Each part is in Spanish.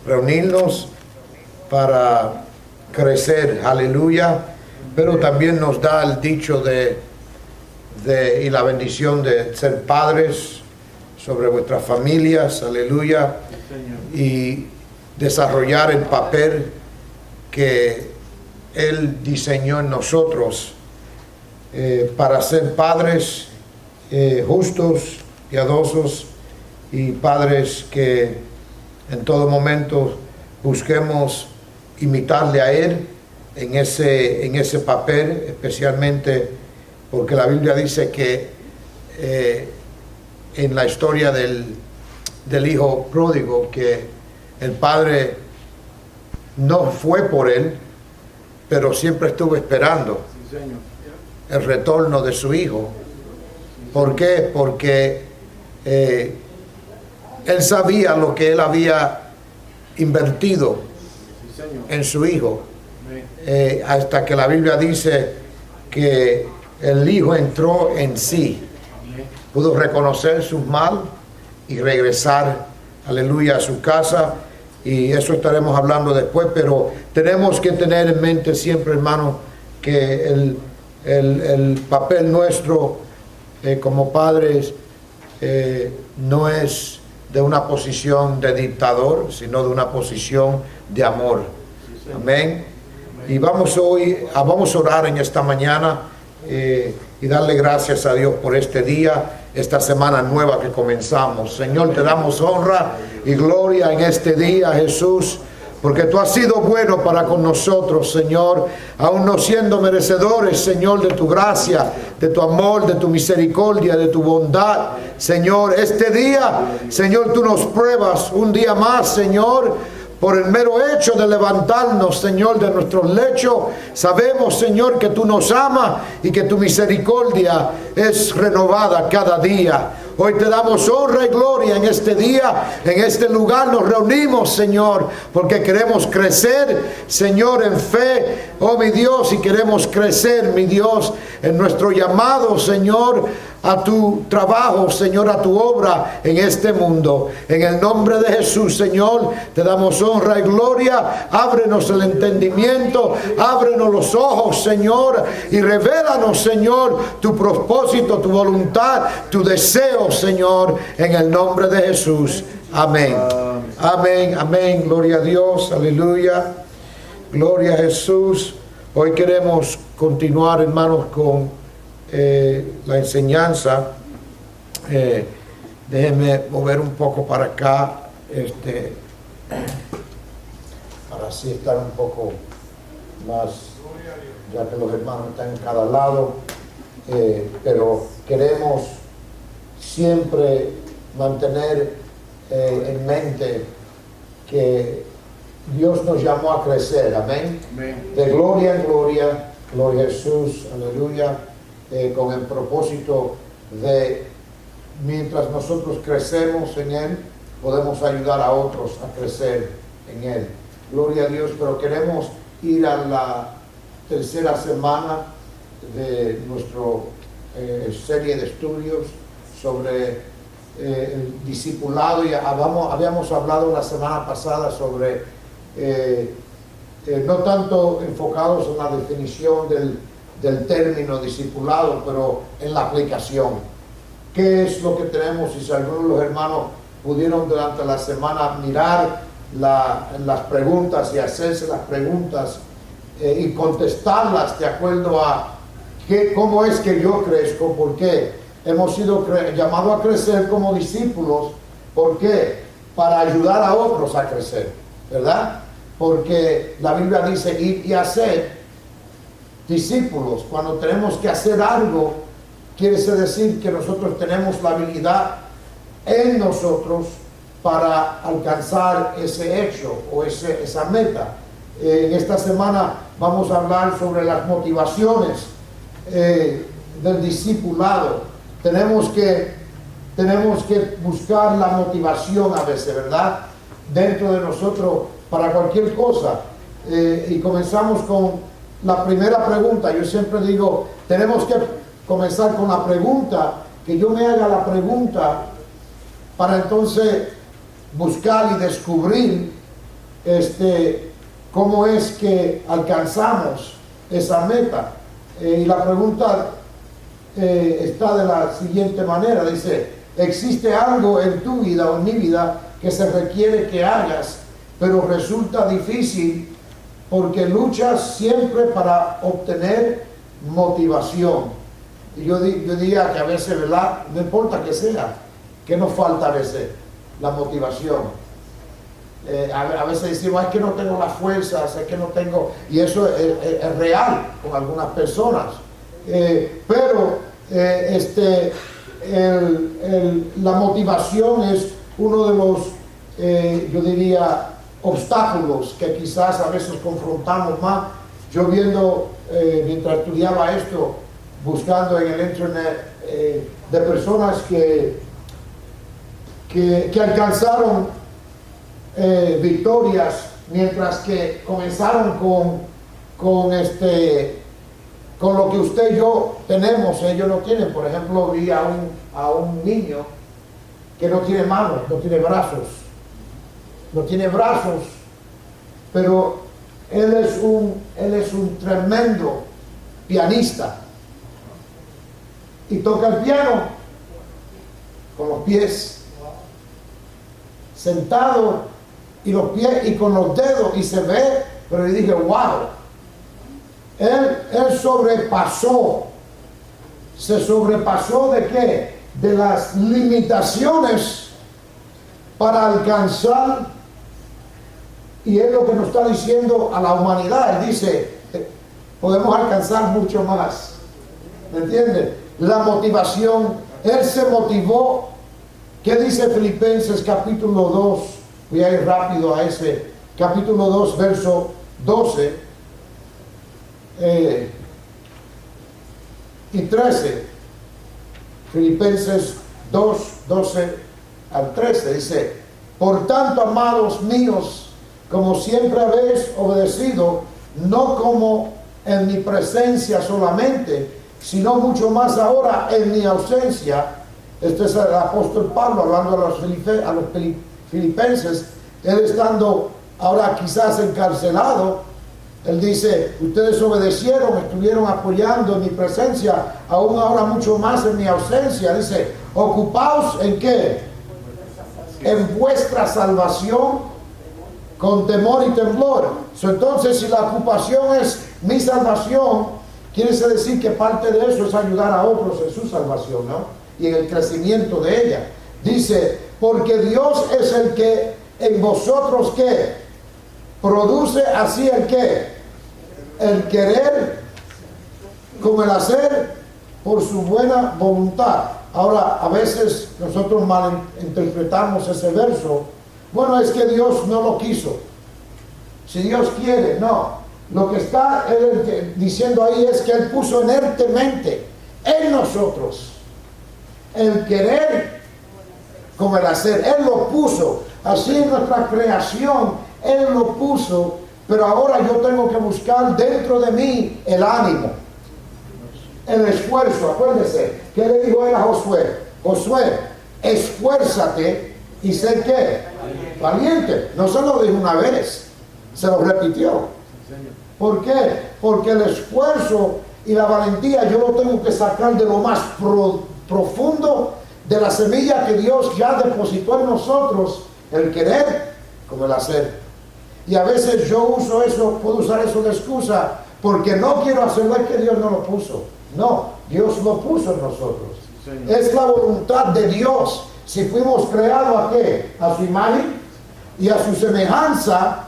reunirnos para crecer, aleluya, pero también nos da el dicho y la bendición de ser padres sobre vuestras familias, aleluya, y desarrollar el papel que Él diseñó en nosotros para ser padres justos, piadosos y padres que en todo momento busquemos imitarle a Él en ese papel, especialmente porque la Biblia dice que en la historia del hijo pródigo, que el padre no fue por él, pero siempre estuvo esperando el retorno de su hijo. ¿Por qué? Porque él sabía lo que él había invertido en su hijo, hasta que la Biblia dice que el hijo entró en sí, pudo reconocer su mal y regresar, aleluya, a su casa, y eso estaremos hablando después, pero tenemos que tener en mente siempre, hermano, que el papel nuestro como padres no es de una posición de dictador, sino de una posición de amor. Amén. Y vamos a orar en esta mañana y darle gracias a Dios por este día, esta semana nueva que comenzamos. Señor, te damos honra y gloria en este día, Jesús, porque tú has sido bueno para con nosotros, Señor, aún no siendo merecedores, Señor, de tu gracia, de tu amor, de tu misericordia, de tu bondad. Señor, este día, Señor, tú nos pruebas un día más, Señor, por el mero hecho de levantarnos, Señor, de nuestros lechos. Sabemos, Señor, que tú nos amas y que tu misericordia es renovada cada día. Hoy te damos honra y gloria en este día, en este lugar nos reunimos, Señor, porque queremos crecer, Señor, en fe, oh mi Dios, y queremos crecer, mi Dios, en nuestro llamado, Señor, a tu trabajo, Señor, a tu obra en este mundo. En el nombre de Jesús, Señor, te damos honra y gloria. Ábrenos el entendimiento, ábrenos los ojos, Señor, y revélanos, Señor, tu propósito, tu voluntad, tu deseo, Señor, en el nombre de Jesús. Amén. Amén, amén. Gloria a Dios, aleluya. Gloria a Jesús. Hoy queremos continuar, hermanos, con la enseñanza. Déjenme mover un poco para acá, para así estar un poco más, ya que los hermanos están en cada lado, pero queremos siempre mantener en mente que Dios nos llamó a crecer, amén. De gloria en gloria, gloria a Jesús, aleluya. Con el propósito de, mientras nosotros crecemos en Él, podemos ayudar a otros a crecer en Él. Gloria a Dios, pero queremos ir a la tercera semana de nuestra serie de estudios sobre el discipulado. Y habíamos hablado la semana pasada sobre, no tanto enfocados en la definición del término discipulado, pero en la aplicación. ¿Qué es lo que tenemos? Y si algunos de los hermanos pudieron durante la semana mirar las preguntas y hacerse las preguntas y contestarlas de acuerdo a cómo es que yo crezco, por qué hemos sido llamados a crecer como discípulos, ¿por qué? Para ayudar a otros a crecer, ¿verdad? Porque la Biblia dice ir y hacer discípulos. Cuando tenemos que hacer algo, quiere decir que nosotros tenemos la habilidad en nosotros para alcanzar ese hecho o esa meta. En esta semana vamos a hablar sobre las motivaciones del discipulado. Tenemos que buscar la motivación a veces, ¿verdad? Dentro de nosotros para cualquier cosa. Y comenzamos con la primera pregunta. Yo siempre digo, tenemos que comenzar con la pregunta, que yo me haga la pregunta para entonces buscar y descubrir cómo es que alcanzamos esa meta. Y la pregunta está de la siguiente manera, dice: ¿existe algo en tu vida o en mi vida que se requiere que hagas, pero resulta difícil porque luchas siempre para obtener motivación? Y yo diría que a veces, ¿verdad? No importa que sea, que nos falta a veces la motivación. A veces decimos: es que no tengo las fuerzas, es que no tengo, y eso es real con algunas personas, pero la motivación es uno de los, yo diría, obstáculos que quizás a veces confrontamos más. Yo viendo, mientras estudiaba esto, buscando en el internet de personas que alcanzaron victorias mientras que comenzaron con lo que usted y yo tenemos, ellos no tienen. Por ejemplo, vi a un niño que no tiene manos, no tiene brazos, pero él es un tremendo pianista y toca el piano con los pies, sentado, y los pies y con los dedos, y se ve. Pero yo dije: wow, él se sobrepasó ¿de qué? De las limitaciones para alcanzar. Y es lo que nos está diciendo a la humanidad. Él dice: podemos alcanzar mucho más. ¿Me entiende? La motivación, él se motivó. ¿Qué dice Filipenses capítulo 2? Voy a ir rápido a ese capítulo 2, verso 12 y 13. Filipenses 2, 12 al 13 dice: por tanto, amados míos, como siempre habéis obedecido, no como en mi presencia solamente, sino mucho más ahora en mi ausencia. Este es el apóstol Pablo hablando a los filipenses, él estando ahora quizás encarcelado. Él dice: ustedes obedecieron, estuvieron apoyando en mi presencia, aún ahora mucho más en mi ausencia. Dice: ocupaos ¿en qué? En vuestra salvación con temor y temblor. Entonces, si la ocupación es mi salvación, quiere decir que parte de eso es ayudar a otros en su salvación, ¿no? Y en el crecimiento de ella. Dice: porque Dios es el que en vosotros ¿qué? Produce así el ¿qué? El querer como el hacer por su buena voluntad. Ahora, a veces nosotros malinterpretamos ese verso. Bueno, es que Dios no lo quiso. Si Dios quiere, no. Lo que está diciendo ahí es que Él puso inertemente en nosotros el querer como el hacer. Él lo puso. Así en nuestra creación, Él lo puso. Pero ahora yo tengo que buscar dentro de mí el ánimo, el esfuerzo. Acuérdese, ¿qué le dijo él a Josué? Josué, esfuérzate y sé ¿qué? Valiente. No se lo dijo una vez, se lo repitió. ¿Por qué? Porque el esfuerzo y la valentía yo lo tengo que sacar de lo más profundo de la semilla que Dios ya depositó en nosotros, el querer como el hacer. Y a veces yo puedo usar eso de excusa, porque no quiero hacerlo. Es que Dios no lo puso. No, Dios lo puso en nosotros. Sí, es la voluntad de Dios. Si fuimos creados ¿a qué? A su imagen y a su semejanza,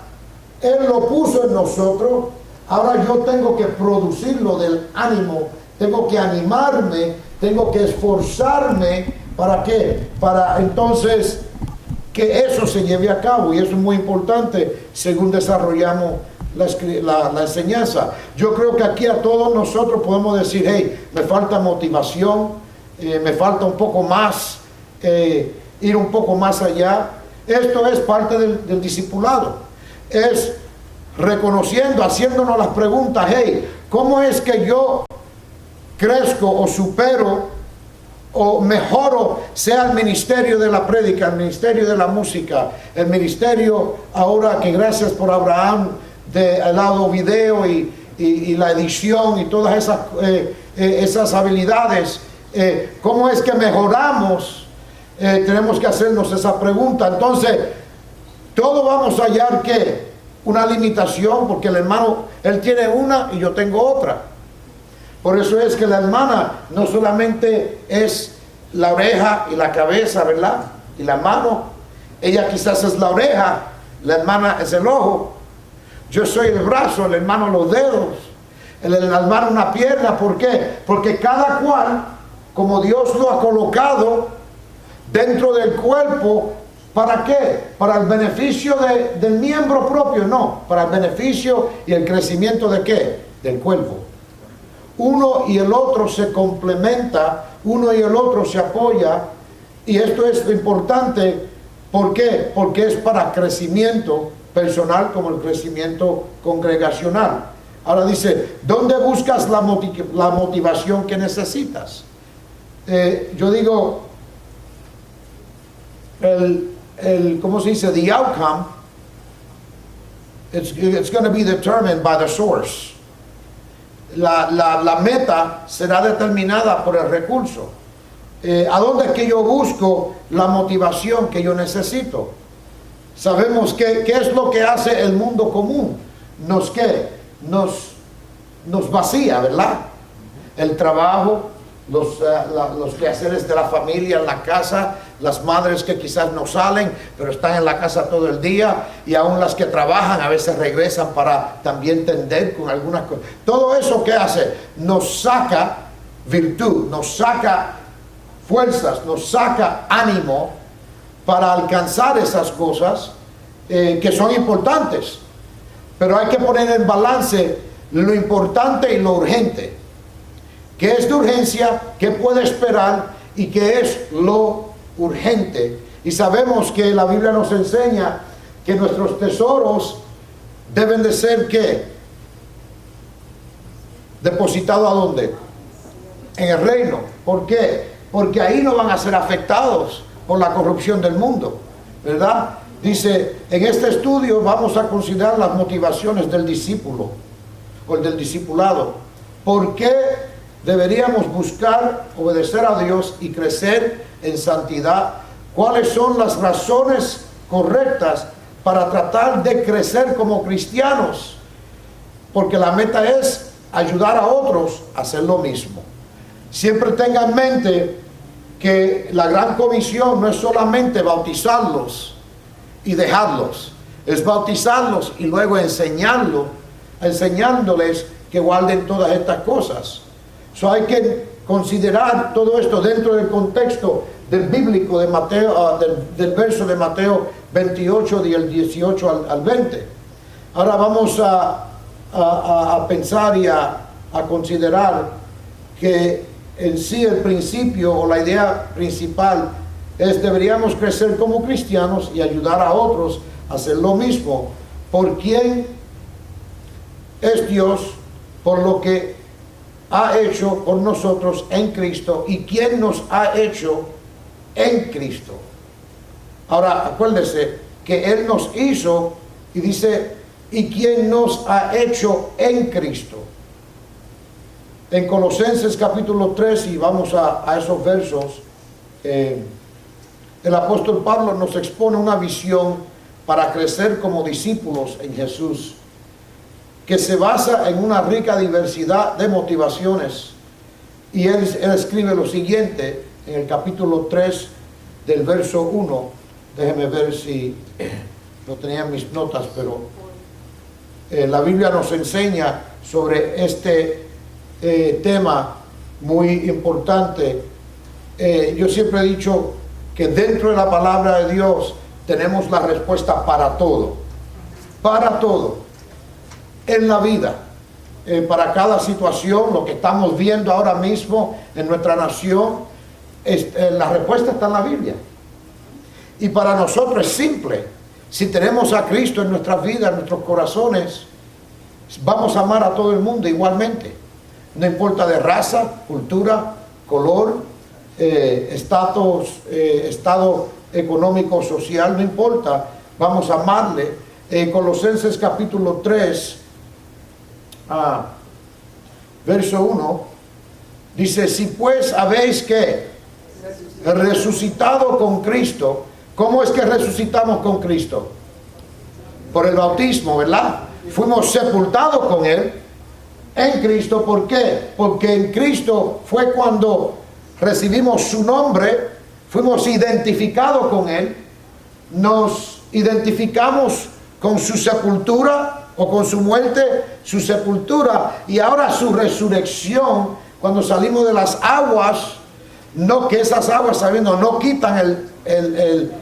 Él lo puso en nosotros. Ahora yo tengo que producirlo del ánimo, tengo que animarme, tengo que esforzarme. ¿Para qué? Para entonces que eso se lleve a cabo. Y eso es muy importante según desarrollamos la enseñanza. Yo creo que aquí a todos nosotros podemos decir: hey, me falta motivación, me falta un poco más, ir un poco más allá. Esto es parte del discipulado. Es reconociendo, haciéndonos las preguntas: hey, ¿cómo es que yo crezco o supero o mejoro sea el ministerio de la prédica, el ministerio de la música, el ministerio ahora que gracias por Abraham del lado video y la edición y todas esas habilidades, ¿cómo es que mejoramos? Tenemos que hacernos esa pregunta. Entonces, todos vamos a hallar que una limitación, porque el hermano, él tiene una y yo tengo otra. Por eso es que la hermana no solamente es la oreja y la cabeza, ¿verdad? Y la mano. Ella quizás es la oreja, la hermana es el ojo. Yo soy el brazo, el hermano los dedos, el hermano una pierna. ¿Por qué? Porque cada cual, como Dios lo ha colocado dentro del cuerpo, ¿para qué? Para el beneficio del miembro propio, no, para el beneficio y el crecimiento ¿de qué? Del cuerpo. Uno y el otro se complementa, uno y el otro se apoya, y esto es importante. ¿Por qué? Porque es para crecimiento personal como el crecimiento congregacional. Ahora dice, ¿dónde buscas la motivación que necesitas? Yo digo, ¿cómo se dice? The outcome, it's going to be determined by the source. La meta será determinada por el recurso. ¿A dónde es que yo busco la motivación que yo necesito? Sabemos que ¿qué es lo que hace el mundo común? Nos vacía, ¿verdad? El trabajo, los quehaceres de la familia en la casa, las madres que quizás no salen, pero están en la casa todo el día, y aún las que trabajan a veces regresan para también tender con algunas cosas. Todo eso que hace nos saca virtud, nos saca fuerzas, nos saca ánimo para alcanzar esas cosas que son importantes. Pero hay que poner en balance lo importante y lo urgente. ¿Qué es de urgencia? ¿Qué puede esperar? ¿Y qué es lo urgente? Y sabemos que la Biblia nos enseña que nuestros tesoros deben de ser ¿qué? Depositados ¿a dónde? En el reino. ¿Por qué? Porque ahí no van a ser afectados por la corrupción del mundo, ¿verdad? Dice, en este estudio vamos a considerar las motivaciones del discípulo o el del discipulado. ¿Por qué deberíamos buscar obedecer a Dios y crecer en santidad? ¿Cuáles son las razones correctas para tratar de crecer como cristianos? Porque la meta es ayudar a otros a hacer lo mismo. Siempre tenga en mente que la gran comisión no es solamente bautizarlos y dejarlos, es bautizarlos y luego enseñándoles que guarden todas estas cosas. Hay que considerar todo esto dentro del contexto del bíblico de Mateo, del verso de Mateo 28, del 18 al 20. Ahora vamos a pensar y a considerar que en sí el principio o la idea principal es deberíamos crecer como cristianos y ayudar a otros a hacer lo mismo. ¿Por quién es Dios? Por lo que ha hecho por nosotros en Cristo y quién nos ha hecho en Cristo. Ahora acuérdese que Él nos hizo y dice, y quién nos ha hecho en Cristo. En Colosenses capítulo 3, y vamos a esos versos, el apóstol Pablo nos expone una visión para crecer como discípulos en Jesús, que se basa en una rica diversidad de motivaciones. Y él escribe lo siguiente en el capítulo 3 del verso 1. Déjeme ver si no tenía en mis notas, pero la Biblia nos enseña sobre este tema muy importante. Yo siempre he dicho que dentro de la palabra de Dios tenemos la respuesta para todo en la vida, para cada situación, lo que estamos viendo ahora mismo en nuestra nación, la respuesta está en la Biblia. Y para nosotros es simple. Si tenemos a Cristo en nuestras vidas, en nuestros corazones, vamos a amar a todo el mundo igualmente, no importa de raza, cultura, color, estado económico, social, no importa, vamos a amarle. Colosenses capítulo 3, verso 1, dice: si pues habéis que resucitado con Cristo. ¿Cómo es que resucitamos con Cristo? Por el bautismo, ¿verdad? Fuimos sepultados con Él en Cristo. ¿Por qué? Porque en Cristo fue cuando recibimos su nombre, fuimos identificados con Él, nos identificamos con su sepultura o con su muerte, su sepultura, y ahora su resurrección, cuando salimos de las aguas. No que esas aguas, sabiendo, no quitan el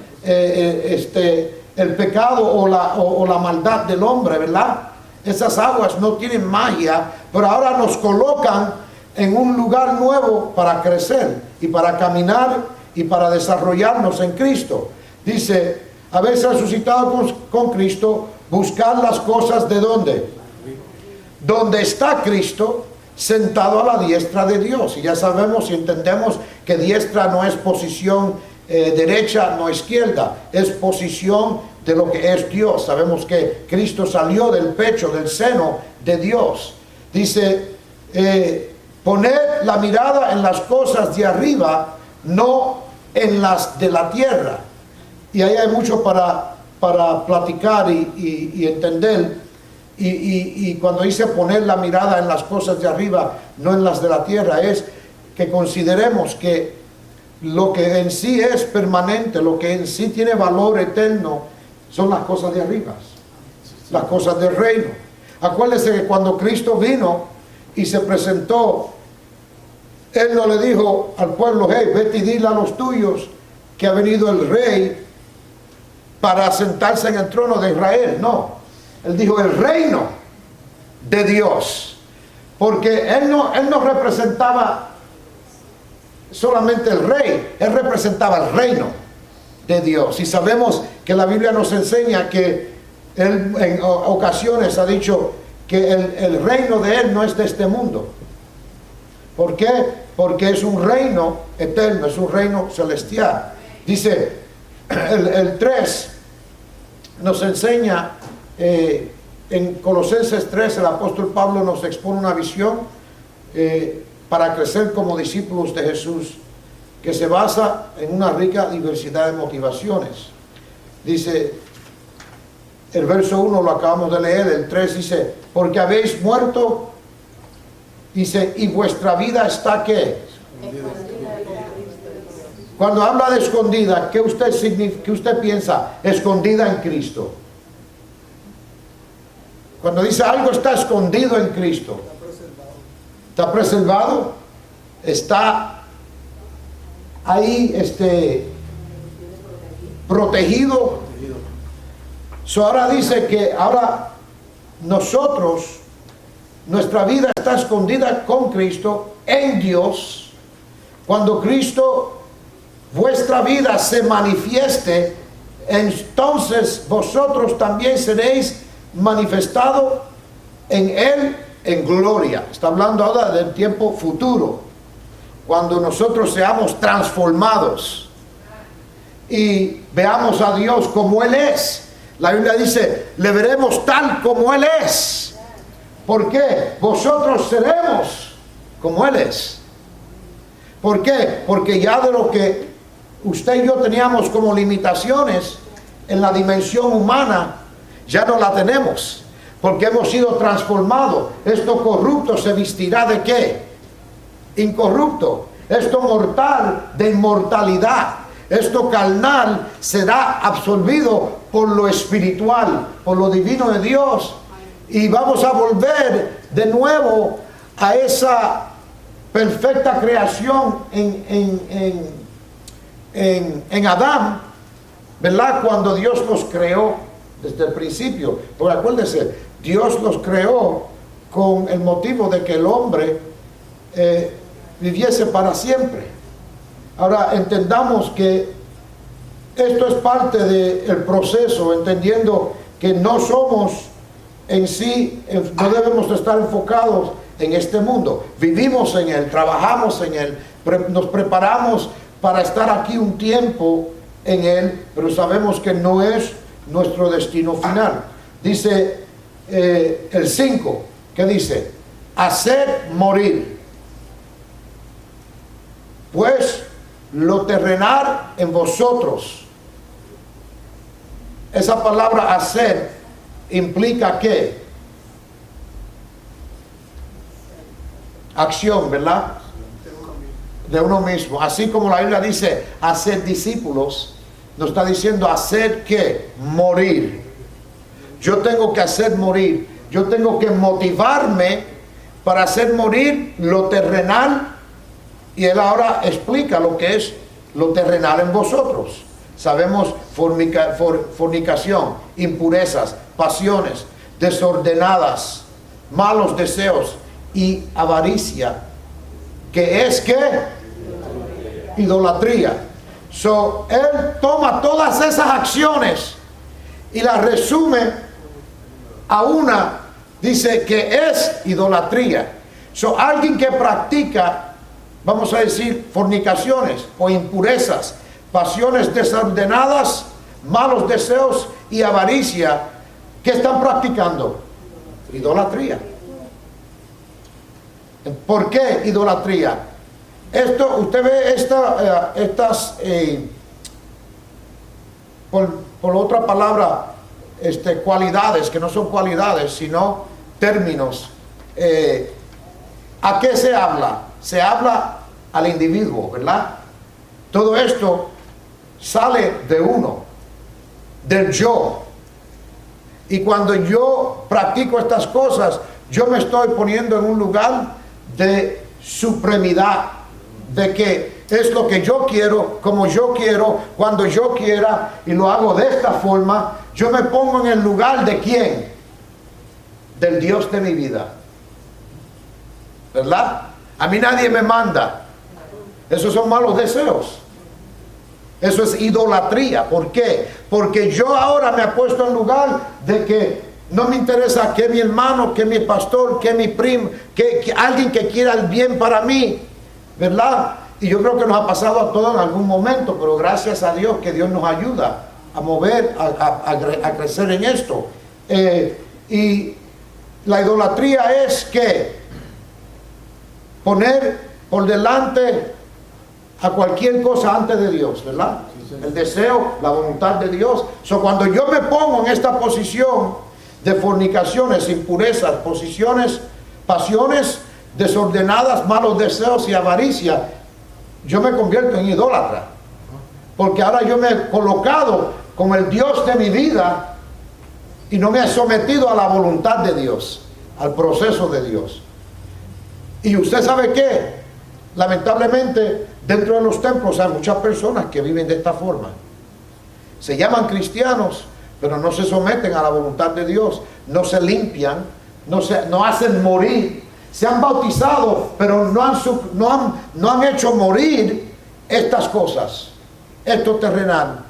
pecado o la maldad del hombre, ¿verdad? Esas aguas no tienen magia, pero ahora nos colocan en un lugar nuevo para crecer y para caminar y para desarrollarnos en Cristo. Dice: habéis resucitado con Cristo, buscar las cosas de ¿dónde? Donde está Cristo, sentado a la diestra de Dios. Y ya sabemos y entendemos que diestra no es posición derecha, no izquierda, es posición de lo que es Dios. Sabemos que Cristo salió del pecho, del seno de Dios. Dice: poned la mirada en las cosas de arriba, no en las de la tierra. Y ahí hay mucho para platicar y entender. Y cuando dice poner la mirada en las cosas de arriba, no en las de la tierra, es que consideremos que lo que en sí es permanente, lo que en sí tiene valor eterno, son las cosas de arriba, las cosas del reino. Acuérdense que cuando Cristo vino y se presentó, Él no le dijo al pueblo: hey, vete y dile a los tuyos que ha venido el rey para sentarse en el trono de Israel. No. Él dijo el reino de Dios, porque él no representaba solamente el rey, Él representaba el reino de Dios. Y sabemos que la Biblia nos enseña que Él en ocasiones ha dicho que el reino de Él no es de este mundo. ¿Por qué? Porque es un reino eterno, es un reino celestial. Dice el 3 nos enseña, en Colosenses 3 el apóstol Pablo nos expone una visión para crecer como discípulos de Jesús, que se basa en una rica diversidad de motivaciones. Dice el verso 1, lo acabamos de leer. El 3 dice: porque habéis muerto, dice, y vuestra vida está ¿qué? Cuando habla de escondida, ¿qué usted piensa? Escondida en Cristo. Cuando dice algo está escondido en Cristo, está preservado, está ahí protegido. Ahora dice que ahora nosotros, nuestra vida está escondida con Cristo en Dios. Cuando Cristo, vuestra vida, se manifieste, entonces vosotros también seréis manifestado en Él en gloria. Está hablando ahora del tiempo futuro, cuando nosotros seamos transformados y veamos a Dios como Él es. La Biblia dice: le veremos tal como Él es. ¿Por qué? Vosotros seremos como Él es. ¿Por qué? Porque ya de lo que usted y yo teníamos como limitaciones en la dimensión humana, ya no la tenemos, porque hemos sido transformados. Esto corrupto se vestirá ¿de qué? Incorrupto. Esto mortal de inmortalidad. Esto carnal será absorbido por lo espiritual, por lo divino de Dios, y vamos a volver de nuevo a esa perfecta creación en Adán, ¿verdad? Cuando Dios los creó desde el principio. Porque acuérdense, Dios los creó con el motivo de que el hombre viviese para siempre. Ahora entendamos que esto es parte del proceso, entendiendo que no somos en sí, no debemos de estar enfocados en este mundo. Vivimos en él, trabajamos en él, nos preparamos para estar aquí un tiempo en Él, pero sabemos que no es nuestro destino final. Dice el 5, ¿qué dice? Hacer morir, pues, lo terrenal en vosotros. Esa palabra hacer implica ¿qué? Acción, ¿verdad? De uno mismo. Así como la Biblia dice hacer discípulos, nos está diciendo hacer ¿qué? Morir. Yo tengo que hacer morir. Yo tengo que motivarme para hacer morir lo terrenal. Y él ahora explica lo que es lo terrenal en vosotros. Sabemos fornicación, impurezas, pasiones desordenadas, malos deseos y avaricia, que es ¿qué? Idolatría. So, él toma todas esas acciones y las resume a una, dice que es idolatría. So, alguien que practica, vamos a decir, fornicaciones o impurezas, pasiones desordenadas, malos deseos y avaricia, ¿qué están practicando? Idolatría. ¿Por qué idolatría? Esto, usted ve estas, por otra palabra, cualidades, que no son cualidades, sino términos. ¿A qué se habla? Se habla al individuo, ¿verdad? Todo esto sale de uno, del yo. Y cuando yo practico estas cosas, yo me estoy poniendo en un lugar de supremidad, de que es lo que yo quiero, como yo quiero, cuando yo quiera, y lo hago de esta forma. Yo me pongo en el lugar de ¿quién? Del Dios de mi vida, ¿verdad? A mí nadie me manda. Esos son malos deseos. Eso es idolatría. ¿Por qué? Porque yo ahora me he puesto en lugar de que no me interesa que mi hermano, que mi pastor, que mi primo, que alguien que quiera el bien para mí, ¿verdad? Y yo creo que nos ha pasado a todos en algún momento, pero gracias a Dios que Dios nos ayuda a mover, a crecer en esto. Y la idolatría es que poner por delante a cualquier cosa antes de Dios, ¿verdad? El deseo, la voluntad de Dios. So, cuando yo me pongo en esta posición de fornicaciones, impurezas, pasiones desordenadas, malos deseos y avaricia, yo me convierto en idólatra, porque ahora yo me he colocado como el Dios de mi vida y no me he sometido a la voluntad de Dios, al proceso de Dios. Y usted sabe qué, lamentablemente dentro de los templos hay muchas personas que viven de esta forma. Se llaman cristianos, pero no se someten a la voluntad de Dios, no se limpian, no hacen morir. Se han bautizado, pero no han hecho morir estas cosas, esto terrenal.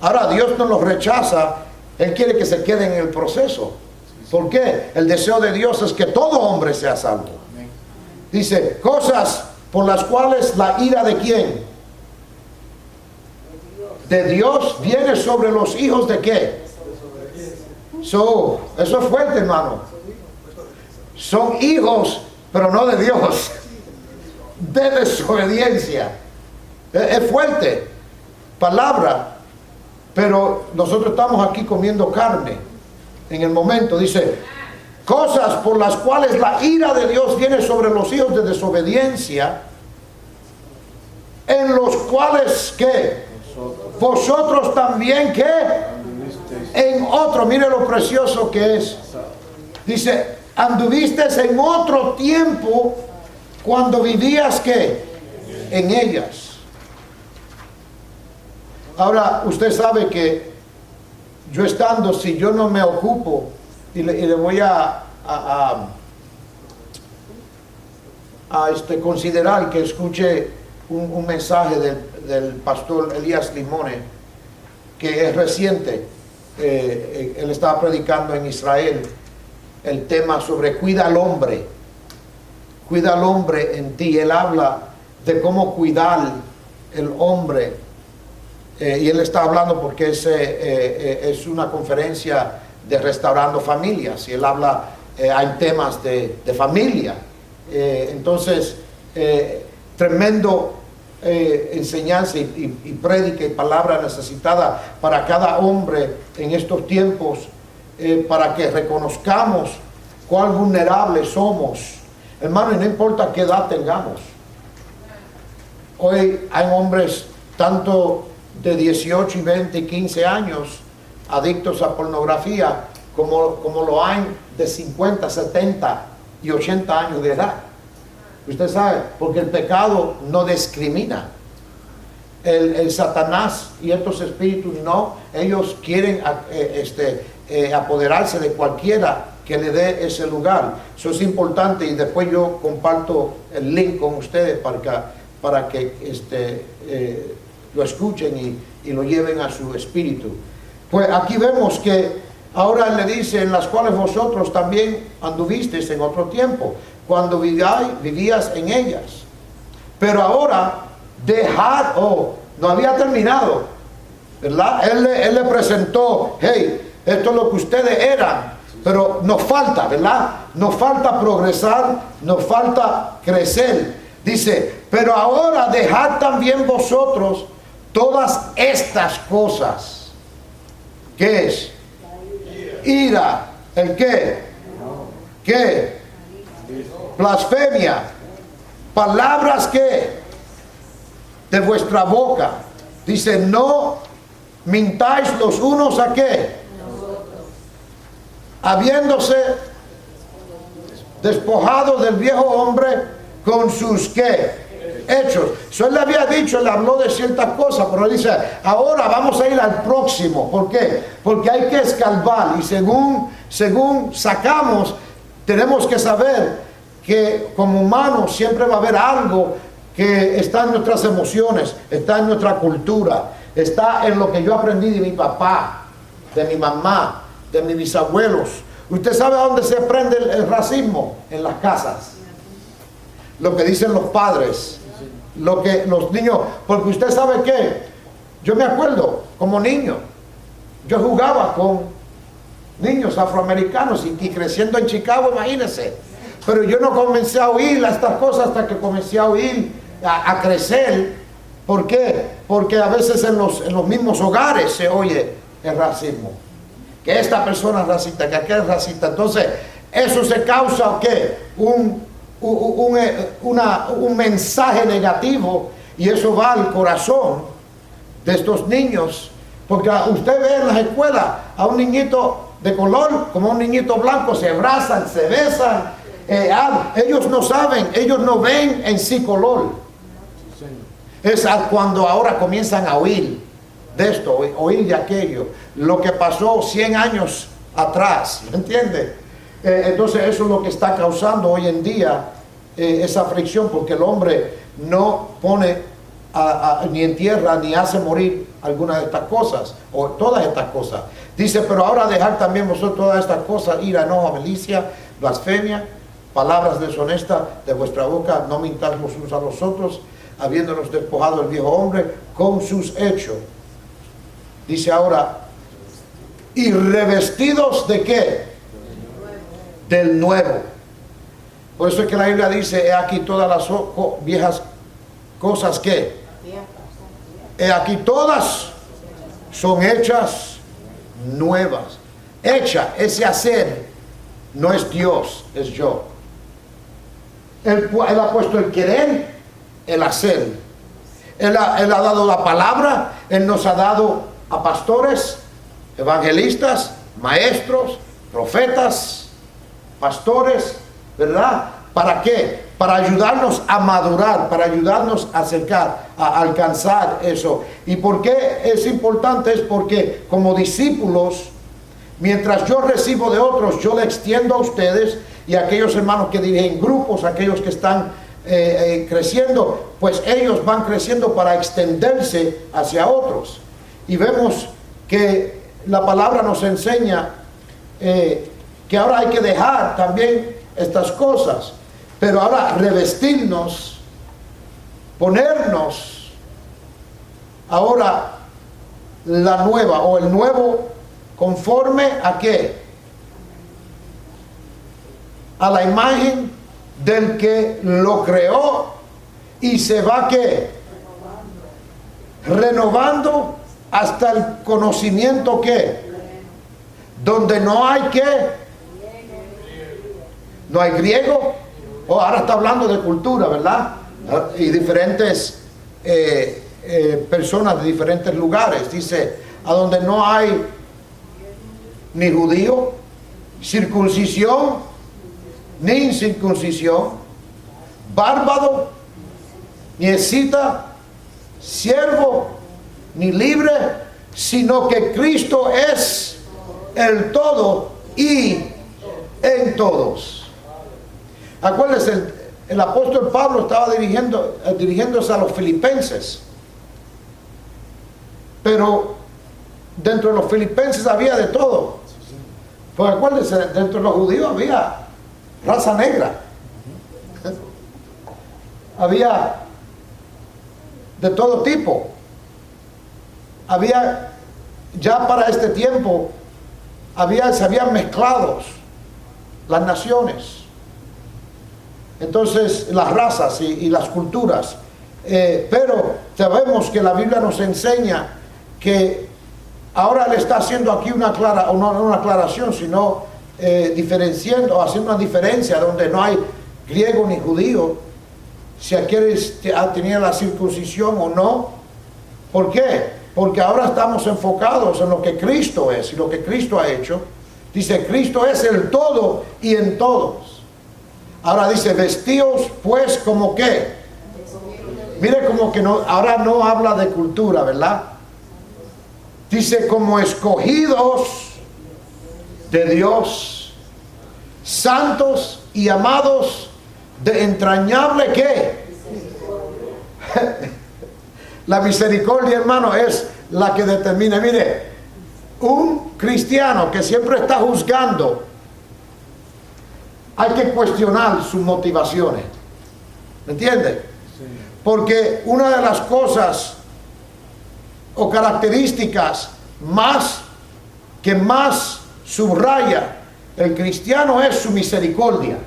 Ahora Dios no los rechaza, Él quiere que se queden en el proceso. ¿Por qué? El deseo de Dios es que todo hombre sea salvo. Dice, cosas por las cuales la ira de ¿quién? De Dios viene sobre los hijos de ¿qué? Eso es fuerte, hermano. Son hijos, pero no de Dios, de desobediencia. Es fuerte palabra, pero nosotros estamos aquí comiendo carne en el momento. Dice, cosas por las cuales la ira de Dios viene sobre los hijos de desobediencia, en los cuales ¿qué? Vosotros también ¿qué? En otro, mire lo precioso que es. Dice, anduviste en otro tiempo cuando vivías ¿qué? En ellas. Ahora usted sabe que yo estando, si yo no me ocupo y le voy a considerar que escuche un mensaje del pastor Elías Limone, que es reciente. Él estaba predicando en Israel el tema sobre cuida al hombre en ti. Él habla de cómo cuidar el hombre. Y él está hablando porque es una conferencia de restaurando familias. Y él habla, hay temas de familia. Entonces, tremendo enseñanza y prédica y palabra necesitada para cada hombre en estos tiempos, para que reconozcamos cuán vulnerables somos, hermano, y no importa qué edad tengamos. Hoy hay hombres tanto de 18 y 20 y 15 años adictos a pornografía como lo hay de 50, 70 y 80 años de edad. Usted sabe, porque el pecado no discrimina. El Satanás y estos espíritus no, ellos quieren apoderarse de cualquiera que le dé ese lugar. Eso es importante, y después yo comparto el link con ustedes para que lo escuchen y lo lleven a su espíritu. Pues aquí vemos que ahora le dice, en las cuales vosotros también anduvisteis en otro tiempo, cuando vivías en ellas. Pero ahora, dejad, no había terminado, ¿verdad? Él le presentó, hey, esto es lo que ustedes eran, pero nos falta, ¿verdad? Nos falta progresar, nos falta crecer. Dice, pero ahora dejad también vosotros todas estas cosas. ¿Qué es? Ira. ¿El qué? ¿Qué? Blasfemia. Palabras que de vuestra boca. Dice, no mintáis los unos a qué. Habiéndose despojado del viejo hombre con sus ¿qué? Hechos. Él le había dicho, le habló de ciertas cosas, pero él dice, ahora vamos a ir al próximo. ¿Por qué? Porque hay que escarbar, y según sacamos, tenemos que saber que como humanos siempre va a haber algo que está en nuestras emociones, está en nuestra cultura, está en lo que yo aprendí de mi papá, de mi mamá, de mis bisabuelos. ¿Usted sabe a dónde se aprende el racismo? En las casas. Lo que dicen los padres, lo que los niños, porque usted sabe que yo me acuerdo como niño, yo jugaba con niños afroamericanos y creciendo en Chicago, imagínense, pero yo no comencé a oír estas cosas hasta que comencé a oír, a crecer. ¿Por qué? Porque a veces en los mismos hogares se oye el racismo, que esta persona es racista, que aquel es racista. Entonces eso se causa ¿qué? Un mensaje negativo, y eso va al corazón de estos niños, porque usted ve en las escuelas a un niñito de color como a un niñito blanco, se abrazan, se besan, ellos no saben, ellos no ven en sí color. Es cuando ahora comienzan a oír de esto, oír de aquello, lo que pasó 100 años atrás, ¿me entiende? Entonces eso es lo que está causando hoy en día esa aflicción, porque el hombre no pone ni entierra ni hace morir algunas de estas cosas, o todas estas cosas. Dice, pero ahora dejar también vosotros todas estas cosas, ira, enojo, malicia, blasfemia, palabras deshonestas de vuestra boca, no mintáis los unos a los otros, habiéndonos despojado el viejo hombre con sus hechos. Dice ahora, y revestidos de ¿qué? Del nuevo. Por eso es que la Biblia dice, he aquí todas las viejas cosas que, he aquí todas son hechas nuevas. Hecha, ese hacer, no es Dios, es yo. Él ha puesto el querer, el hacer. Él ha dado la palabra, Él nos ha dado a pastores, evangelistas, maestros, profetas, pastores, ¿verdad? ¿Para qué? Para ayudarnos a madurar, para ayudarnos a acercar, a alcanzar eso. ¿Y por qué es importante? Es porque como discípulos, mientras yo recibo de otros, yo le extiendo a ustedes y a aquellos hermanos que dirigen grupos, aquellos que están creciendo, pues ellos van creciendo para extenderse hacia otros. Y vemos que la palabra nos enseña que ahora hay que dejar también estas cosas, pero ahora revestirnos ponernos ahora la nueva o el nuevo conforme a qué, a la imagen del que lo creó, y se va ¿qué? Renovando hasta el conocimiento ¿qué? Donde no hay ¿qué? No hay griego. Ahora está hablando de cultura, ¿verdad? Y diferentes personas de diferentes lugares. Dice, a donde no hay ni judío, circuncisión, ni incircuncisión, bárbaro, ni escita, siervo, ni libre, sino que Cristo es el todo y en todos. Acuérdense, el apóstol Pablo estaba dirigiéndose a los filipenses, pero dentro de los filipenses había de todo. Pues acuérdense, dentro de los judíos había raza negra, había de todo tipo. Había, ya para este tiempo, se habían mezclado las naciones. Entonces, las razas y las culturas. Pero sabemos que la Biblia nos enseña que ahora le está haciendo aquí una aclaración, sino diferenciando, haciendo una diferencia donde no hay griego ni judío, si aquellos tenían la circuncisión o no. ¿Por qué? Porque ahora estamos enfocados en lo que Cristo es y lo que Cristo ha hecho. Dice, Cristo es el todo y en todos. Ahora dice, vestíos pues como qué. Mire, como que no, ahora no habla de cultura, ¿verdad? Dice, como escogidos de Dios, santos y amados de entrañable ¿qué? La misericordia, hermano, es la que determina. Mire, un cristiano que siempre está juzgando, hay que cuestionar sus motivaciones. ¿Me entiende? Sí. Porque una de las cosas o características más subraya el cristiano es su misericordia,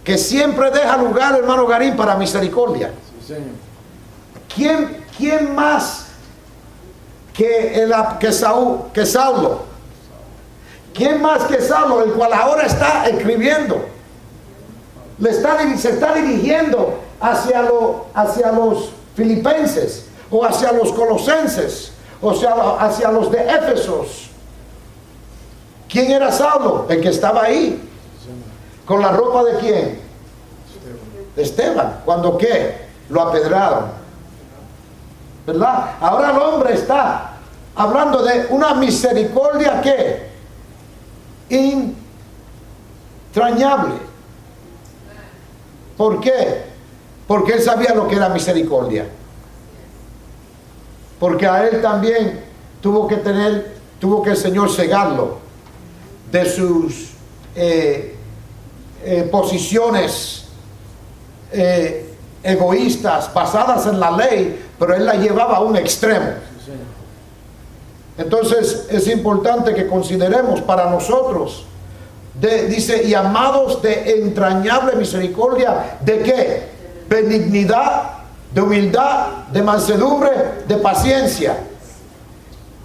que siempre deja lugar, hermano Garín, para misericordia. Sí, señor. ¿Quién más que Saulo? ¿Quién más que Saulo, el cual ahora está escribiendo? Se está dirigiendo hacia los filipenses, o hacia los colosenses, o sea, hacia los de Éfesos. ¿Quién era Saulo? El que estaba ahí. ¿Con la ropa de quién? De Esteban. ¿Cuándo qué? Lo apedraron, ¿verdad? Ahora el hombre está hablando de una misericordia que entrañable. ¿Por qué? Porque él sabía lo que era misericordia. Porque a él también tuvo que el Señor cegarlo de sus posiciones egoístas basadas en la ley, pero él la llevaba a un extremo. Entonces es importante que consideremos para nosotros, dice, y amados de entrañable misericordia, ¿de qué? Benignidad, de humildad, de mansedumbre, de paciencia.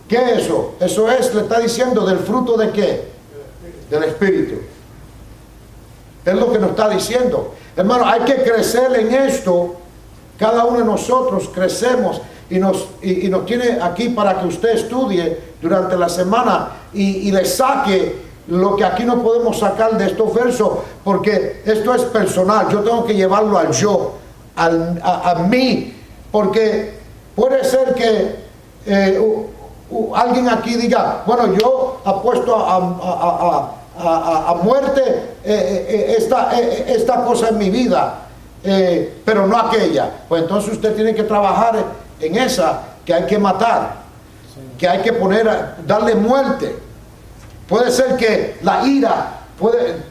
¿Qué es eso? Eso es, le está diciendo, del fruto de qué? Del Espíritu. Es lo que nos está diciendo. Hermano, hay que crecer en esto. Cada uno de nosotros crecemos y nos tiene aquí para que usted estudie durante la semana y le saque lo que aquí no podemos sacar de estos versos, porque esto es personal. Yo tengo que llevarlo al yo, a mí, porque puede ser que alguien aquí diga, bueno, yo apuesto a muerte esta cosa en mi vida, pero no aquella. Pues entonces usted tiene que trabajar en esa que hay que matar, que hay que darle muerte. Puede ser que la ira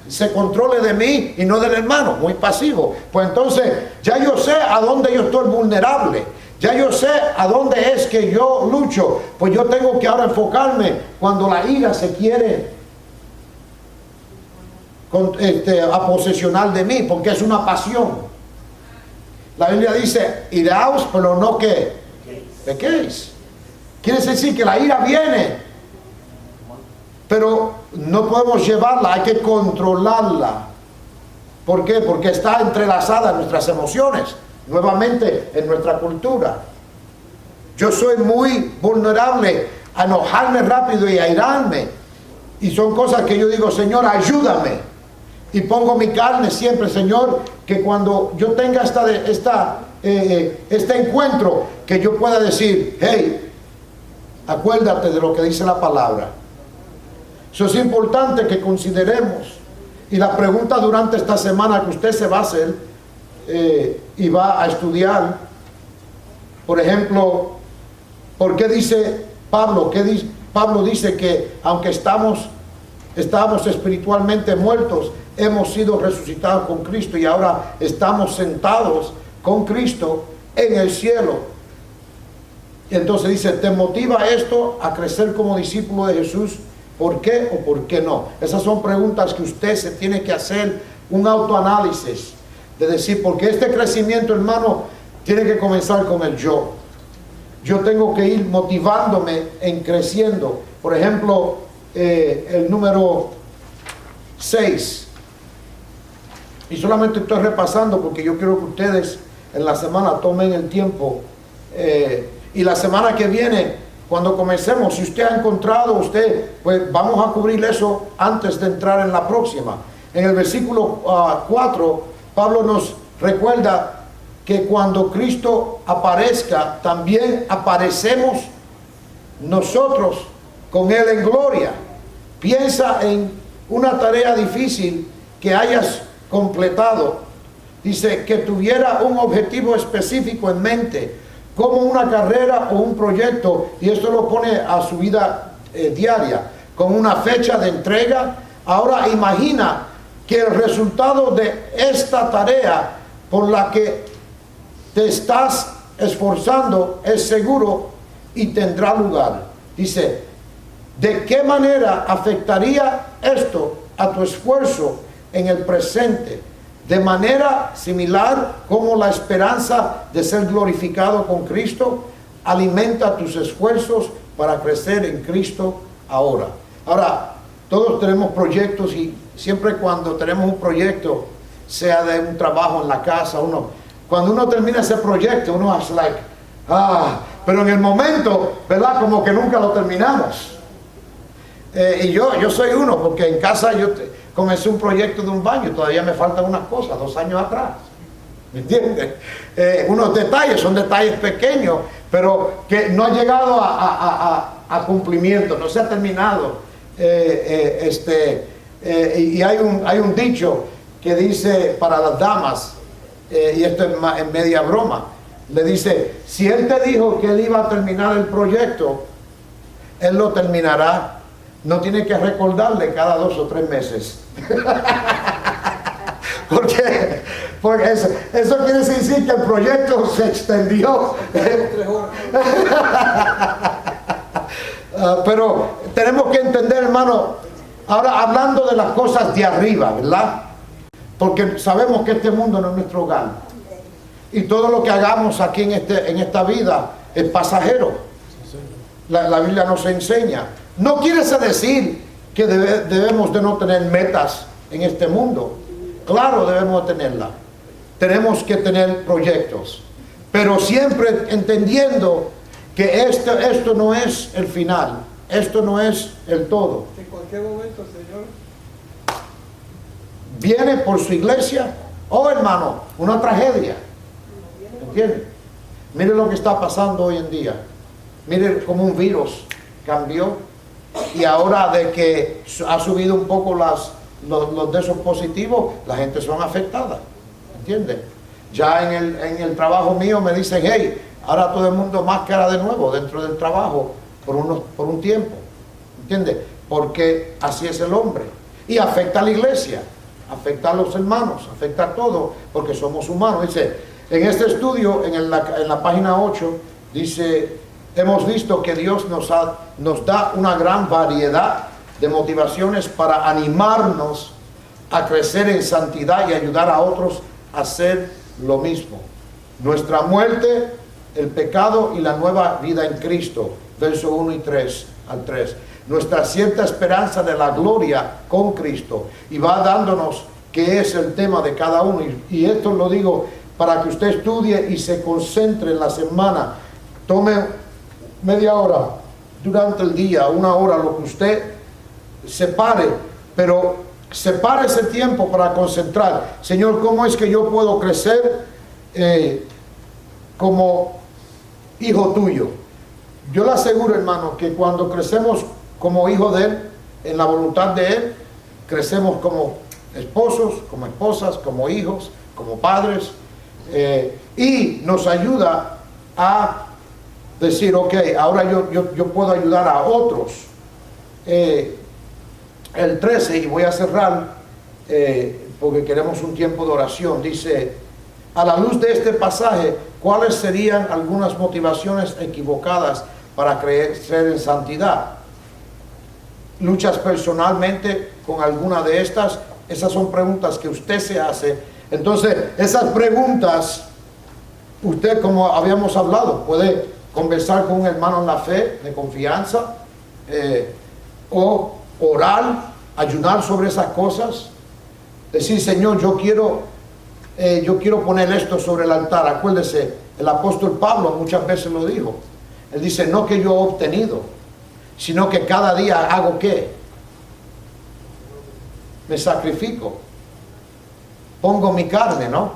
se controle de mí y no del hermano, muy pasivo. Pues entonces ya yo sé a dónde yo estoy vulnerable, ya yo sé a dónde es que yo lucho. Pues yo tengo que ahora enfocarme cuando la ira se quiere a posesionar de mí, porque es una pasión. La Biblia dice, iraos, pero no que pequéis. Quiere decir que la ira viene, pero no podemos llevarla, hay que controlarla. ¿Por qué? Porque está entrelazada en nuestras emociones, nuevamente en nuestra cultura. Yo soy muy vulnerable a enojarme rápido y a irarme. Y son cosas que yo digo, Señor, ayúdame. Y pongo mi carne siempre, Señor, que cuando yo tenga este encuentro, que yo pueda decir, hey, acuérdate de lo que dice la palabra. Eso es importante que consideremos. Y la pregunta durante esta semana que usted se va a hacer y va a estudiar, por ejemplo, ¿por qué dice Pablo? Pablo dice que aunque estábamos espiritualmente muertos, hemos sido resucitados con Cristo y ahora estamos sentados con Cristo en el cielo. Y entonces dice, ¿te motiva esto a crecer como discípulo de Jesús? ¿Por qué o por qué no? Esas son preguntas que usted se tiene que hacer un autoanálisis, de decir, porque este crecimiento, hermano, tiene que comenzar con el yo. Yo tengo que ir motivándome en creciendo. Por ejemplo, el número 6. Y solamente estoy repasando porque yo quiero que ustedes en la semana tomen el tiempo. Y la semana que viene, cuando comencemos, si usted ha encontrado, pues vamos a cubrir eso antes de entrar en la próxima. En el versículo 4, Pablo nos recuerda que cuando Cristo aparezca, también aparecemos nosotros con Él en gloria. Piensa en una tarea difícil que hayas completado. Dice que tuviera un objetivo específico en mente, como una carrera o un proyecto, y esto lo pone a su vida diaria, con una fecha de entrega. Ahora imagina que el resultado de esta tarea por la que te estás esforzando es seguro y tendrá lugar. Dice, ¿de qué manera afectaría esto a tu esfuerzo en el presente? De manera similar como la esperanza de ser glorificado con Cristo alimenta tus esfuerzos para crecer en Cristo ahora. Ahora, todos tenemos proyectos y siempre cuando tenemos un proyecto, sea de un trabajo en la casa, cuando uno termina ese proyecto, uno es like, pero en el momento, ¿verdad? Como que nunca lo terminamos. Y yo soy uno, porque en casa comencé un proyecto de un baño, todavía me faltan unas cosas, 2 años atrás. ¿Me entiendes? Unos detalles, son detalles pequeños, pero que no ha llegado a cumplimiento, no se ha terminado. Y hay un dicho que dice para las damas, y esto es en media broma, le dice, si él te dijo que él iba a terminar el proyecto, él lo terminará. No tiene que recordarle cada 2 o 3 meses. Porque eso quiere decir que el proyecto se extendió. Pero tenemos que entender, hermano, ahora hablando de las cosas de arriba, ¿verdad? Porque sabemos que este mundo no es nuestro hogar. Y todo lo que hagamos aquí en esta vida es pasajero. La Biblia nos enseña. No quiere decir que debemos de no tener metas en este mundo. Claro, debemos de tenerlas. Tenemos que tener proyectos. Pero siempre entendiendo que esto no es el final. Esto no es el todo. En cualquier momento, Señor, viene por su iglesia. Oh, hermano, una tragedia. ¿Entiendes? Mire lo que está pasando hoy en día. Mire cómo un virus cambió. Y ahora de que ha subido un poco los de esos positivos, la gente son afectada. ¿Entiendes? Ya en el trabajo mío me dicen, hey, ahora todo el mundo máscara de nuevo dentro del trabajo por un tiempo. ¿Entiendes? Porque así es el hombre. Y afecta a la iglesia, afecta a los hermanos, afecta a todo, porque somos humanos. Dice, en este estudio, en la página 8, dice, hemos visto que Dios nos da una gran variedad de motivaciones para animarnos a crecer en santidad y ayudar a otros a hacer lo mismo. Nuestra muerte, el pecado y la nueva vida en Cristo, verso 1 y 3 al 3. Nuestra cierta esperanza de la gloria con Cristo. Y va dándonos qué es el tema de cada uno. Y esto lo digo para que usted estudie y se concentre en la semana. Tome media hora durante el día, una hora, lo que usted separe, pero separe ese tiempo para concentrar. Señor, ¿cómo es que yo puedo crecer como hijo tuyo? Yo le aseguro, hermano, que cuando crecemos como hijo de Él, en la voluntad de Él, crecemos como esposos, como esposas, como hijos, como padres, y nos ayuda a decir, ok, ahora yo puedo ayudar a otros. El 13, y voy a cerrar porque queremos un tiempo de oración, dice, a la luz de este pasaje, ¿cuáles serían algunas motivaciones equivocadas para crecer en santidad? ¿Luchas personalmente con alguna de estas? Esas son preguntas que usted se hace. Entonces, esas preguntas, usted, como habíamos hablado, puede conversar con un hermano en la fe, de confianza, o orar, ayunar sobre esas cosas. Decir, Señor, yo quiero poner esto sobre el altar. Acuérdese, el apóstol Pablo muchas veces lo dijo. Él dice, no que yo he obtenido, sino que cada día hago ¿qué? Me sacrifico. Pongo mi carne, ¿no?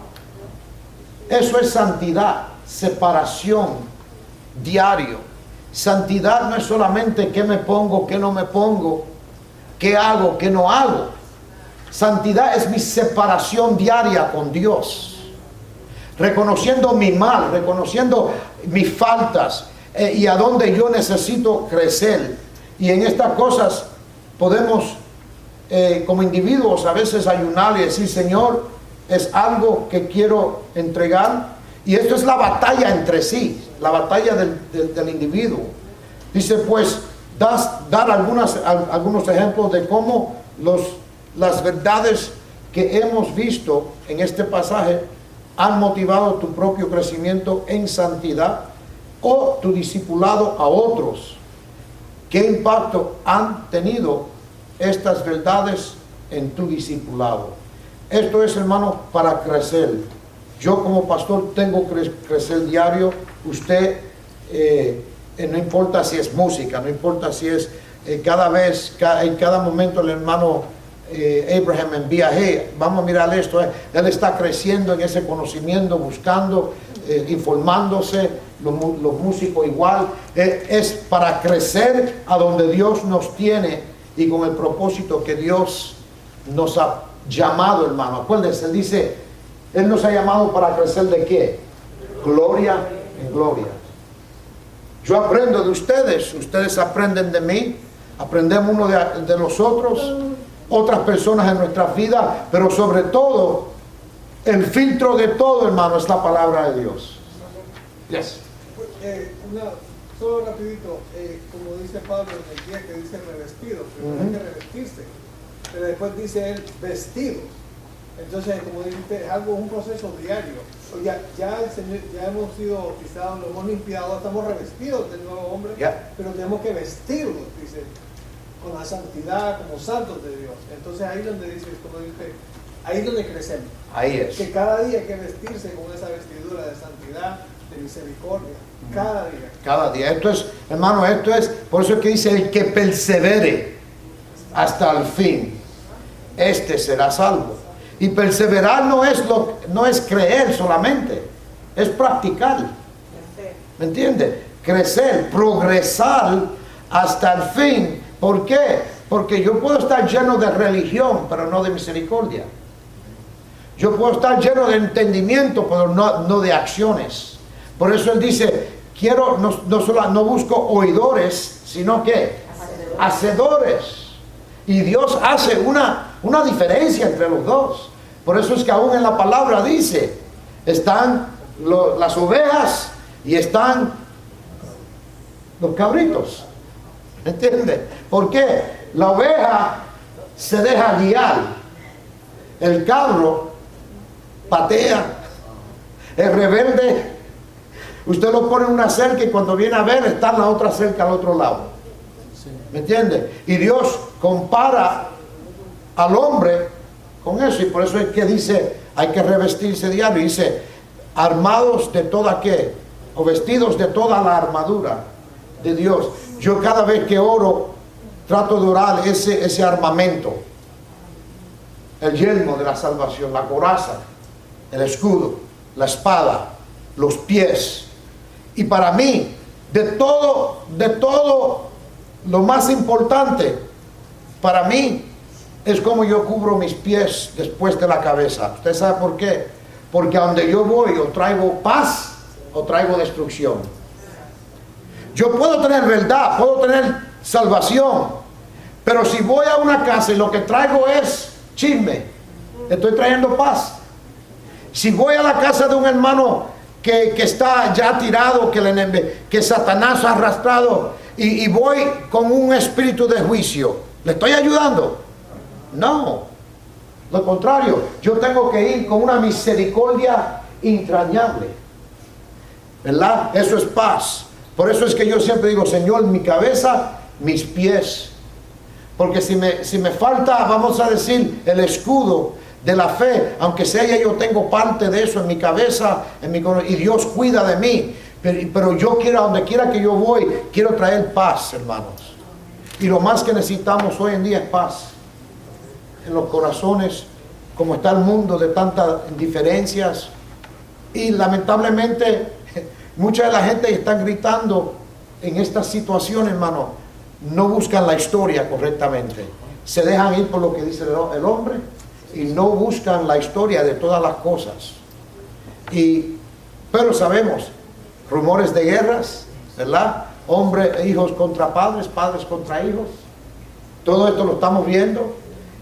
Eso es santidad, separación, diario. Santidad no es solamente qué me pongo, qué no me pongo, qué hago, qué no hago. Santidad es mi separación diaria con Dios. Reconociendo mi mal, reconociendo mis faltas y a dónde yo necesito crecer. Y en estas cosas podemos, como individuos, a veces ayunar y decir, Señor, es algo que quiero entregar. Y esto es la batalla entre sí, la batalla del individuo. Dice, pues, dar algunos ejemplos de cómo las verdades que hemos visto en este pasaje han motivado tu propio crecimiento en santidad o tu discipulado a otros. ¿Qué impacto han tenido estas verdades en tu discipulado? Esto es, hermano, para crecer. Yo como pastor tengo que crecer diario. Usted, no importa si es música, no importa si es en cada momento el hermano Abraham envía, hey, vamos a mirar esto. Él está creciendo en ese conocimiento, buscando, informándose, los músicos igual. Es para crecer a donde Dios nos tiene y con el propósito que Dios nos ha llamado, hermano. Acuérdense, Él dice, Él nos ha llamado para crecer ¿de qué? Gloria en gloria. Yo aprendo de ustedes, ustedes aprenden de mí, aprendemos uno de los otros, otras personas en nuestras vidas, pero sobre todo, el filtro de todo, hermano, es la palabra de Dios. Yes. Solo rapidito, como dice Pablo en el día que dice revestido, primero hay que revestirse, pero después dice él vestido. Entonces, como dijiste, es un proceso diario. Ya el Señor, ya hemos sido bautizados, lo hemos limpiado, estamos revestidos del nuevo hombre, pero tenemos que vestirnos, dice, con la santidad, como santos de Dios. Entonces ahí donde dice, como dice, ahí es donde crecemos. Ahí es. Que cada día hay que vestirse con esa vestidura de santidad, de misericordia, cada día. Cada día. Esto es, hermano, por eso es que dice, el que persevere hasta el fin, este será salvo. Y perseverar no es creer solamente, es practicar. ¿Me entiende? Crecer, progresar hasta el fin. ¿Por qué? Porque yo puedo estar lleno de religión, pero no de misericordia. Yo puedo estar lleno de entendimiento, pero no de acciones. Por eso Él dice, no busco oidores, sino que hacedores. Y Dios hace una diferencia entre los dos. Por eso es que aún en la palabra dice, están las ovejas y están los cabritos. ¿Entiendes? ¿Por qué? La oveja se deja guiar. El cabro patea. El rebelde, usted lo pone en una cerca y cuando viene a ver está en la otra cerca al otro lado. ¿Me entiende? Y Dios compara al hombre con eso, y por eso es que dice, hay que revestirse diario. Y dice, armados de toda qué, o vestidos de toda la armadura de Dios. Yo cada vez que oro, trato de orar ese armamento. El yelmo de la salvación, la coraza, el escudo, la espada, los pies. Y para mí, de todo, lo más importante para mí es como yo cubro mis pies después de la cabeza. ¿Usted sabe por qué? Porque a donde yo voy o traigo paz o traigo destrucción. Yo puedo tener verdad, puedo tener salvación, pero si voy a una casa y lo que traigo es chisme, estoy trayendo paz. Si voy a la casa de un hermano que está ya tirado, que Satanás ha arrastrado, y voy con un espíritu de juicio, ¿le estoy ayudando? No, lo contrario, yo tengo que ir con una misericordia entrañable, ¿verdad? Eso es paz. Por eso es que yo siempre digo, Señor, mi cabeza, mis pies, porque si me falta, vamos a decir, el escudo de la fe, aunque sea yo tengo parte de eso en mi cabeza, y Dios cuida de mí, pero yo quiero, a donde quiera que yo voy, quiero traer paz, hermanos. Y lo más que necesitamos hoy en día es paz en los corazones, como está el mundo de tantas diferencias. Y lamentablemente mucha de la gente están gritando en esta situación, hermano, no buscan la historia correctamente, se dejan ir por lo que dice el hombre y no buscan la historia de todas las cosas. Pero sabemos, rumores de guerras, ¿verdad? Hombres, hijos contra padres, padres contra hijos. Todo esto lo estamos viendo,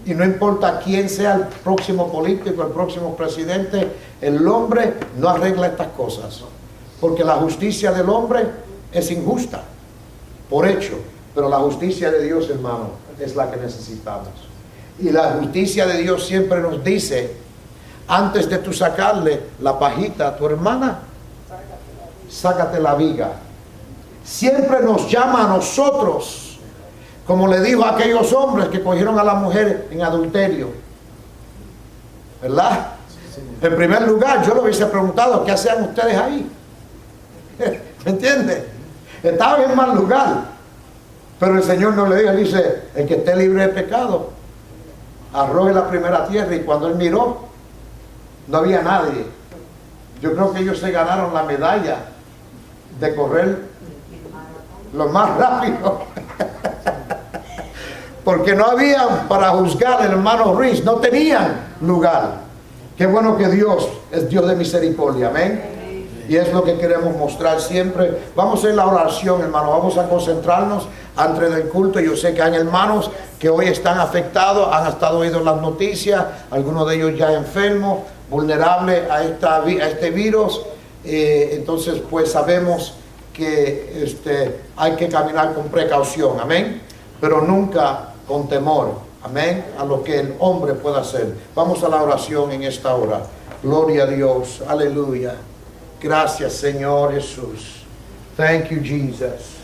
y no importa quién sea el próximo político, el próximo presidente, el hombre no arregla estas cosas, porque la justicia del hombre es injusta, por hecho, pero la justicia de Dios, hermano, es la que necesitamos. Y la justicia de Dios siempre nos dice, antes de tú sacarle la pajita a tu hermana, sácate la viga. Siempre nos llama a nosotros, como le dijo a aquellos hombres que cogieron a la mujer en adulterio, ¿verdad? En primer lugar, yo le hubiese preguntado, ¿qué hacían ustedes ahí? ¿Me entiende? Estaban en mal lugar, pero el Señor no le dijo, dice, el que esté libre de pecado, arroje la primera tierra. Y cuando él miró, no había nadie. Yo creo que ellos se ganaron la medalla de correr lo más rápido. Porque no habían para juzgar al hermano Ruiz, no tenían lugar. Qué bueno que Dios es Dios de misericordia, amén. Y es lo que queremos mostrar siempre. Vamos a hacer la oración, hermano. Vamos a concentrarnos antes del culto. Yo sé que hay hermanos que hoy están afectados, han estado oídos las noticias, algunos de ellos ya enfermos, vulnerables a este virus. Entonces, pues sabemos que hay que caminar con precaución, amén, pero nunca con temor, amén, a lo que el hombre pueda hacer. Vamos a la oración en esta hora. Gloria a Dios, aleluya. Gracias, Señor Jesús. Thank you, Jesus.